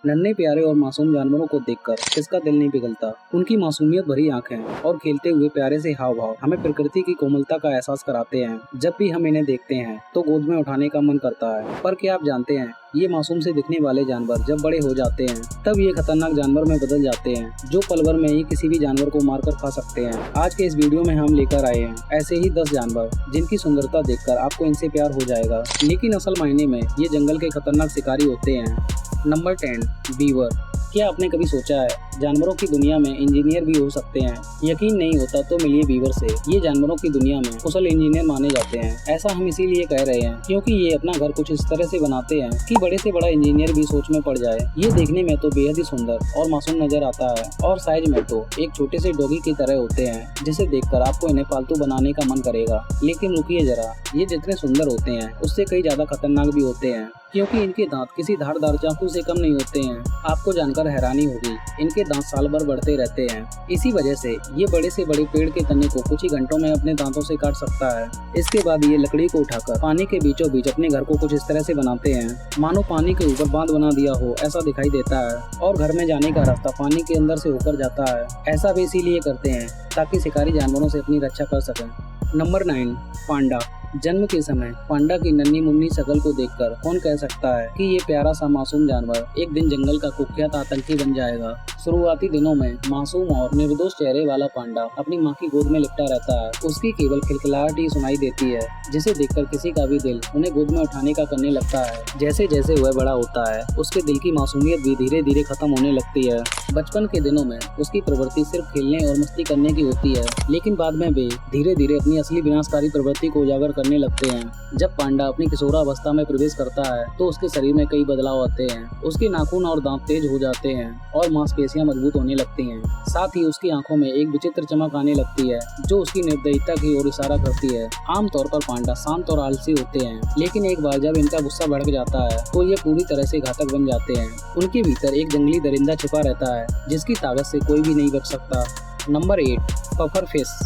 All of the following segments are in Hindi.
नन्हे प्यारे और मासूम जानवरों को देखकर किसका दिल नहीं पिघलता। उनकी मासूमियत भरी आंखें और खेलते हुए प्यारे से हाव भाव हमें प्रकृति की कोमलता का एहसास कराते हैं। जब भी हम इन्हें देखते हैं तो गोद में उठाने का मन करता है। पर क्या आप जानते हैं, ये मासूम से दिखने वाले जानवर जब बड़े हो जाते हैं तब ये खतरनाक जानवर में बदल जाते हैं, जो पल भर में ही किसी भी जानवर को मारकर खा सकते हैं। आज के इस वीडियो में हम लेकर आए हैं ऐसे ही 10 जानवर जिनकी सुंदरता देखकर आपको इनसे प्यार हो जाएगा, लेकिन असल मायने में ये जंगल के खतरनाक शिकारी होते हैं। Number 10, beaver. क्या आपने कभी सोचा है जानवरों की दुनिया में इंजीनियर भी हो सकते हैं? यकीन नहीं होता तो मिलिए बीवर से। ये जानवरों की दुनिया में कुशल इंजीनियर माने जाते हैं। ऐसा हम इसीलिए कह रहे हैं क्योंकि ये अपना घर कुछ इस तरह से बनाते हैं कि बड़े से बड़ा इंजीनियर भी सोच में पड़ जाए। ये देखने में तो बेहद ही सुंदर और मासूम नजर आता है और साइज में तो एक छोटे से डॉगी की तरह होते हैं, जिसे देखकर आपको इन्हें पालतू बनाने का मन करेगा। लेकिन रुकिए जरा, ये जितने सुंदर होते हैं उससे कई ज्यादा खतरनाक भी होते हैं, क्योंकि इनके दांत किसी धारदार चाकू से कम नहीं होते हैं। आपको जानकर हैरानी होगी, इनके दांत साल भर बढ़ते रहते हैं। इसी वजह से ये बड़े से बड़े पेड़ के तने को कुछ ही घंटों में अपने दांतों से काट सकता है। इसके बाद ये लकड़ी को उठाकर पानी के बीचों बीच अपने घर को कुछ इस तरह से बनाते हैं मानो पानी के ऊपर बांध बना दिया हो, ऐसा दिखाई देता है। और घर में जाने का रास्ता पानी के अंदर से होकर जाता है। ऐसा वे इसीलिए करते हैं ताकि शिकारी जानवरों से अपनी रक्षा कर सकें। नंबर 9, पांडा। जन्म के समय पांडा की नन्ही मुन्नी शकल को देखकर कौन कह सकता है कि ये प्यारा सा मासूम जानवर एक दिन जंगल का कुख्यात आतंकी बन जाएगा। शुरुआती दिनों में मासूम और निर्दोष चेहरे वाला पांडा अपनी माँ की गोद में लिपटा रहता है। उसकी केवल खिलखिलाहट ही सुनाई देती है, जिसे देखकर किसी का भी दिल उन्हें गोद में उठाने का करने लगता है। जैसे जैसे वह बड़ा होता है उसके दिल की मासूमियत भी धीरे धीरे खत्म होने लगती है। बचपन के दिनों में उसकी प्रवृत्ति सिर्फ खेलने और मस्ती करने की होती है, लेकिन बाद में वे धीरे धीरे अपनी असली विनाशकारी प्रवृत्ति को उजागर करने लगते हैं। जब पांडा अपनी किशोरावस्था में प्रवेश करता है तो उसके शरीर में कई बदलाव आते हैं। उसके नाखून और दांत तेज हो जाते हैं और मांसपेशियां मजबूत होने लगती हैं। साथ ही उसकी आंखों में एक विचित्र चमक आने लगती है जो उसकी निर्दयता की ओर इशारा करती है। आमतौर पर पांडा शांत और आलसी होते हैं, लेकिन एक बार जब इनका गुस्सा भड़क जाता है तो ये पूरी तरह से घातक बन जाते हैं। उनके भीतर एक जंगली दरिंदा छिपा रहता है जिसकी ताकत से कोई भी नहीं बच सकता। Number 8, puffer fish.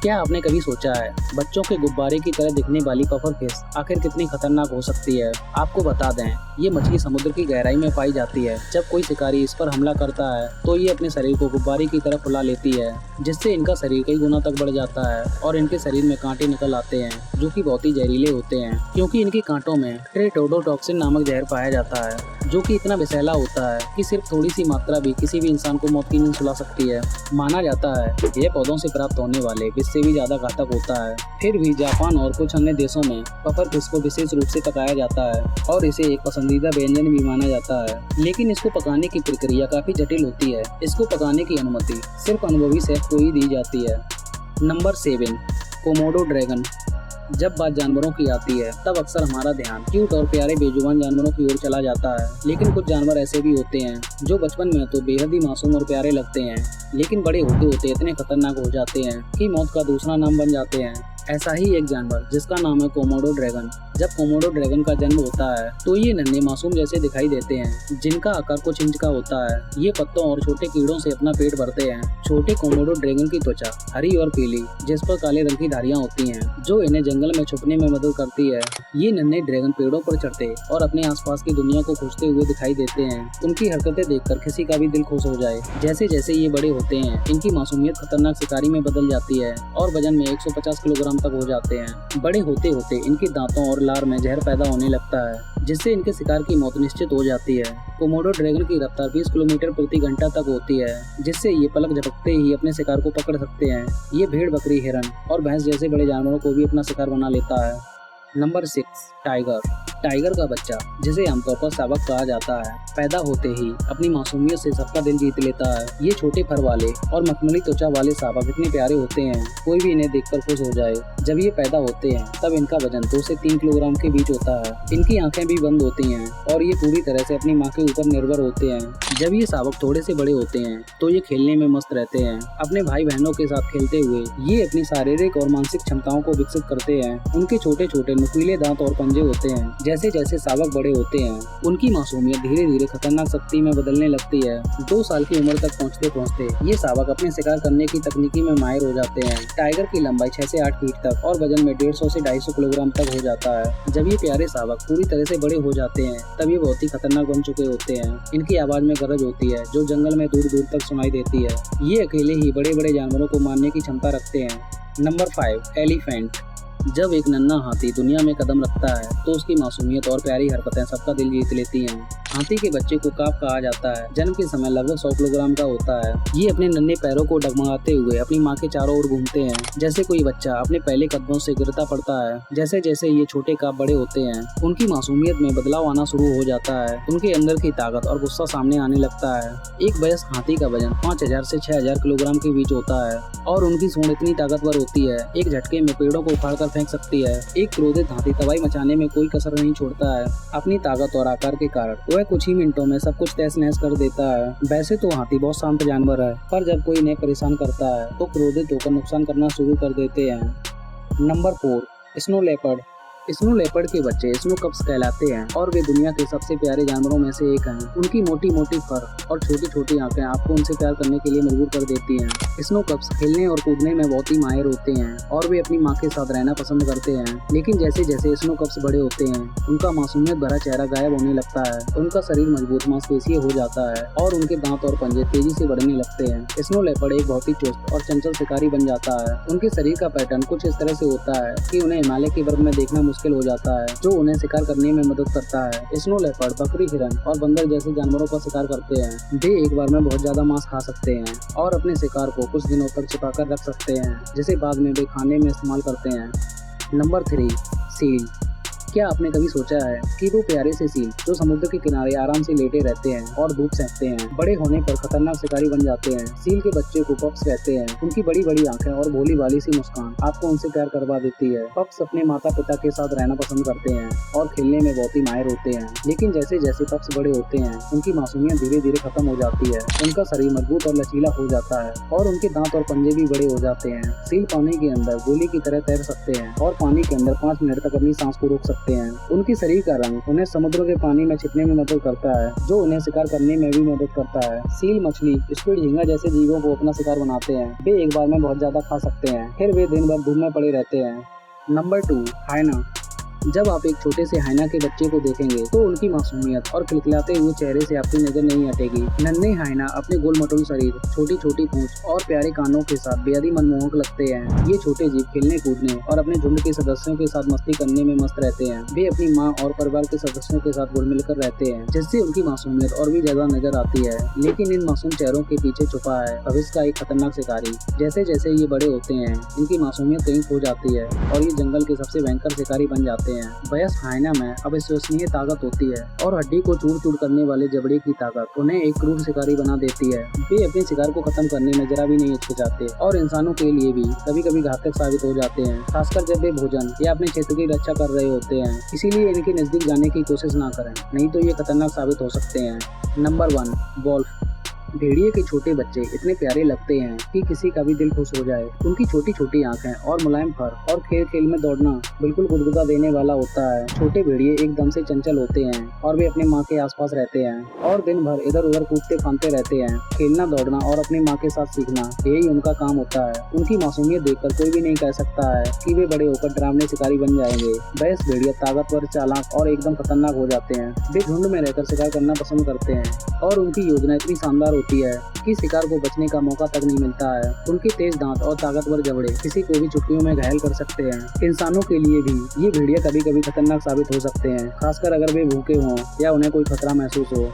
क्या आपने कभी सोचा है बच्चों के गुब्बारे की तरह दिखने वाली पफर फिश आखिर कितनी खतरनाक हो सकती है? आपको बता दें, ये मछली समुद्र की गहराई में पाई जाती है। जब कोई शिकारी इस पर हमला करता है तो ये अपने शरीर को गुब्बारे की तरह फुला लेती है, जिससे इनका शरीर कई गुना तक बढ़ जाता है और इनके शरीर में कांटे निकल आते हैं जो कि बहुत ही जहरीले होते हैं, क्योंकि इनके कांटों में टेट्रोडोटॉक्सिन नामक जहर पाया जाता है जो कि इतना विषैला होता है कि सिर्फ थोड़ी सी मात्रा भी किसी भी इंसान को मौत की नींद सुला सकती है। माना जाता है यह पौधों से प्राप्त होने वाले विष से भी ज्यादा घातक होता है। फिर भी जापान और कुछ अन्य देशों में पफर फिश को विशेष रूप से पकाया जाता है और इसे एक पसंदीदा व्यंजन भी माना जाता है। लेकिन इसको पकाने की प्रक्रिया काफी जटिल होती है। इसको पकाने की अनुमति सिर्फ अनुभवी शेफ को ही दी जाती है। Number 7, Komodo dragon. जब बात जानवरों की आती है तब अक्सर हमारा ध्यान क्यूट और प्यारे बेजुबान जानवरों की ओर चला जाता है, लेकिन कुछ जानवर ऐसे भी होते हैं जो बचपन में तो बेहद ही मासूम और प्यारे लगते हैं, लेकिन बड़े होते होते इतने खतरनाक हो जाते हैं कि मौत का दूसरा नाम बन जाते हैं। ऐसा ही एक जानवर जिसका नाम है कोमोडो ड्रैगन। जब कोमोडो ड्रैगन का जन्म होता है तो ये नन्हे मासूम जैसे दिखाई देते हैं, जिनका आकार कुछ इंच का होता है। ये पत्तों और छोटे कीड़ों से अपना पेट भरते हैं। छोटे कोमोडो ड्रैगन की त्वचा हरी और पीली, जिस पर काले रंग की धारियां होती हैं, जो इन्हें जंगल में छुपने में मदद करती है। ये नन्हे ड्रैगन पेड़ों पर चढ़ते और अपने आसपास की दुनिया को खोजते हुए दिखाई देते हैं। उनकी हरकतें देखकर किसी का भी दिल खुश हो जाए। जैसे जैसे ये बड़े होते हैं इनकी मासूमियत खतरनाक शिकारी में बदल जाती है और वजन में 150 किलोग्राम तक हो जाते हैं। बड़े होते होते इनके दांतों और लार में जहर पैदा होने लगता है, जिससे इनके शिकार की मौत निश्चित हो जाती है। कोमोडो ड्रैगन की रफ्तार 20 किलोमीटर प्रति घंटा तक होती है, जिससे ये पलक झपकते ही अपने शिकार को पकड़ सकते हैं। ये भेड़, बकरी, हिरन और भैंस जैसे बड़े जानवरों को भी अपना शिकार बना लेता है। Number 6, tiger. टाइगर का बच्चा, जिसे आमतौर पर शावक कहा जाता है, पैदा होते ही अपनी मासूमियत से सबका दिल जीत लेता है। ये छोटे फर वाले और मखमली त्वचा वाले शावक इतने प्यारे होते हैं, कोई भी इन्हें देखकर खुश हो जाए। जब ये पैदा होते हैं तब इनका वजन 2 से 3 किलोग्राम के बीच होता है। इनकी आंखें भी बंद होती हैं और ये पूरी तरह से अपनी माँ के ऊपर निर्भर होते हैं। जब ये शावक थोड़े से बड़े होते हैं तो ये खेलने में मस्त रहते हैं। अपने भाई बहनों के साथ खेलते हुए ये अपनी शारीरिक और मानसिक क्षमताओं को विकसित करते हैं। उनके छोटे छोटे नुकीले दांत और पंजे होते हैं। जैसे जैसे शावक बड़े होते हैं उनकी मासूमियत धीरे धीरे खतरनाक शक्ति में बदलने लगती है। 2 साल की उम्र तक पहुँचते पहुँचते ये शावक अपने शिकार करने की तकनीकी में माहिर हो जाते हैं। टाइगर की लंबाई 6 से 8 फीट तक और वजन में 150 से 250 किलोग्राम तक हो जाता है। जब ये प्यारे शावक पूरी तरह से बड़े हो जाते हैं तब ये बहुत ही खतरनाक बन चुके होते हैं। इनकी आवाज में गरज होती है जो जंगल में दूर दूर तक सुनाई देती है। ये अकेले ही बड़े बड़े जानवरों को मारने की क्षमता रखते हैं। Number 5, elephant. जब एक नन्हा हाथी दुनिया में कदम रखता है तो उसकी मासूमियत और प्यारी हरकतें सबका दिल जीत लेती हैं। हाथी के बच्चे को काफ कहा जाता है। जन्म के समय लगभग 100 किलोग्राम का होता है। ये अपने नन्हे पैरों को डगमगाते हुए अपनी माँ के चारों ओर घूमते हैं जैसे कोई बच्चा अपने पहले कदमों से गिरता पड़ता है। जैसे जैसे ये छोटे काफ बड़े होते हैं उनकी मासूमियत में बदलाव आना शुरू हो जाता है। उनके अंदर की ताकत और गुस्सा सामने आने लगता है। एक वयस्क हाथी का वजन 5000 से 6000 किलोग्राम के बीच होता है और उनकी सूंड इतनी ताकतवर होती है एक झटके में पेड़ों को उखाड़ कर फेंक सकती है। एक क्रोधित हाथी तबाही मचाने में कोई कसर नहीं छोड़ता है। अपनी ताकत और आकार के कारण वह कुछ ही मिनटों में सब कुछ तहस नहस कर देता है। वैसे तो हाथी बहुत शांत जानवर है पर जब कोई इन्हें परेशान करता है तो क्रोधित होकर नुकसान करना शुरू कर देते हैं। Number 4, snow leopard. Snow leopard के बच्चे स्नो कप्स कहलाते हैं और वे दुनिया के सबसे प्यारे जानवरों में से एक हैं। उनकी मोटी मोटी फर और छोटी छोटी आंखें आपको उनसे प्यार करने के लिए मजबूर कर देती हैं। स्नो कप्स खेलने और कूदने में बहुत ही माहिर होते हैं और वे अपनी माँ के साथ रहना पसंद करते हैं। लेकिन जैसे जैसे स्नो कप्स बड़े होते हैं उनका मासूमियत भरा चेहरा गायब होने लगता है। उनका शरीर मजबूत मांसपेशियां हो जाता है और उनके दांत और पंजे तेजी से बढ़ने लगते हैं। स्नो लेपर्ड एक बहुत ही चुस्त और चंचल शिकारी बन जाता है। उनके शरीर का पैटर्न कुछ इस तरह से होता है कि उन्हें हिमालय के बर्फ में देखना मुश्किल हो जाता है जो उन्हें शिकार करने में मदद करता है। स्नो लेपर्ड बकरी, हिरन और बंदर जैसे जानवरों का शिकार करते हैं। वे एक बार में बहुत ज्यादा मांस खा सकते हैं और अपने शिकार को कुछ दिनों तक छिपा कर रख सकते हैं जिसे बाद में वे खाने में इस्तेमाल करते हैं। Number 3, seal. क्या आपने कभी सोचा है कि वो प्यारे से सील जो समुद्र के किनारे आराम से लेटे रहते हैं और धूप सेकते हैं बड़े होने पर खतरनाक शिकारी बन जाते हैं। सील के बच्चे को पप्स कहते हैं। उनकी बड़ी बड़ी आंखें और भोली भाली सी मुस्कान आपको उनसे प्यार करवा देती है। पप्स अपने माता पिता के साथ रहना पसंद करते हैं और खेलने में बहुत ही माहिर होते हैं। लेकिन जैसे जैसे पप्स बड़े होते हैं उनकी मासूमियत धीरे धीरे खत्म हो जाती है। उनका शरीर मजबूत और लचीला हो जाता है और उनके दांत और पंजे भी बड़े हो जाते हैं। सील पानी के अंदर गोली की तरह तैर सकते हैं और पानी के अंदर 5 मिनट तक अपनी सांस को रोक सकते हैं। उनकी शरीर का रंग उन्हें समुद्र के पानी में छिपने में मदद करता है जो उन्हें शिकार करने में भी मदद करता है। सील, मछली, स्क्विड, झींगा जैसे जीवों को अपना शिकार बनाते हैं। वे एक बार में बहुत ज्यादा खा सकते हैं फिर वे दिन भर धूप में पड़े रहते हैं। नंबर 2, हाइना। जब आप एक छोटे से हाइना के बच्चे को देखेंगे तो उनकी मासूमियत और खिलखिलाते हुए चेहरे से आपकी नजर नहीं हटेगी। नन्हे हाइना अपने गोल मटोल शरीर, छोटी छोटी पूंछ और प्यारे कानों के साथ बेहद ही मनमोहक लगते हैं। ये छोटे जीव खेलने कूदने और अपने झुंड के सदस्यों के साथ मस्ती करने में मस्त रहते हैं। वे अपनी माँ और परिवार के सदस्यों के साथ घुल मिलकर रहते हैं जिससे उनकी मासूमियत और भी ज्यादा नजर आती है। लेकिन इन मासूम चेहरों के पीछे छुपा है भविष्य का एक खतरनाक शिकारी। जैसे जैसे ये बड़े होते हैं इनकी मासूमियत कहीं खो जाती है और ये जंगल के सबसे भयंकर शिकारी बन जाते हैं। वयस्क हाइना में अविश्वसनीय ताकत होती है और हड्डी को चूर चूर करने वाले जबड़े की ताकत उन्हें एक क्रूर शिकारी बना देती है। वे अपने शिकार को खत्म करने में जरा भी नहीं हिचकिचाते और इंसानों के लिए भी कभी कभी घातक साबित हो जाते हैं, खासकर जब वे भोजन या अपने क्षेत्र की रक्षा कर रहे होते हैं। इसीलिए इनके नजदीक जाने की कोशिश ना करें, नहीं तो ये खतरनाक साबित हो सकते हैं। Number 1, wolf. भेड़िए के छोटे बच्चे इतने प्यारे लगते हैं कि किसी का भी दिल खुश हो जाए। उनकी छोटी छोटी आंखें और मुलायम फर और खेल खेल में दौड़ना बिल्कुल गुदगुदा देने वाला होता है। छोटे भेड़िए एकदम से चंचल होते हैं और वे अपनी माँ के आसपास रहते हैं और दिन भर इधर उधर कूदते फांदते रहते हैं। खेलना, दौड़ना और अपनी माँ के साथ सीखना यही उनका काम होता है। उनकी मासूमियत देखकर कोई भी नहीं कह सकता है कि वे बड़े होकर डरावने शिकारी बन जाएंगे। वयस्क भेड़िया ताकतवर, चालाक और एकदम खतरनाक हो जाते हैं। वे झुंड में रहकर शिकार करना पसंद करते हैं और उनकी योजना इतनी शानदार होती है कि शिकार को बचने का मौका तक नहीं मिलता है। उनके तेज दांत और ताकतवर जबड़े किसी को भी चुटकियों में घायल कर सकते हैं। इंसानों के लिए भी ये भेड़िया कभी कभी खतरनाक साबित हो सकते हैं, खासकर अगर वे भूखे हों या उन्हें कोई खतरा महसूस हो।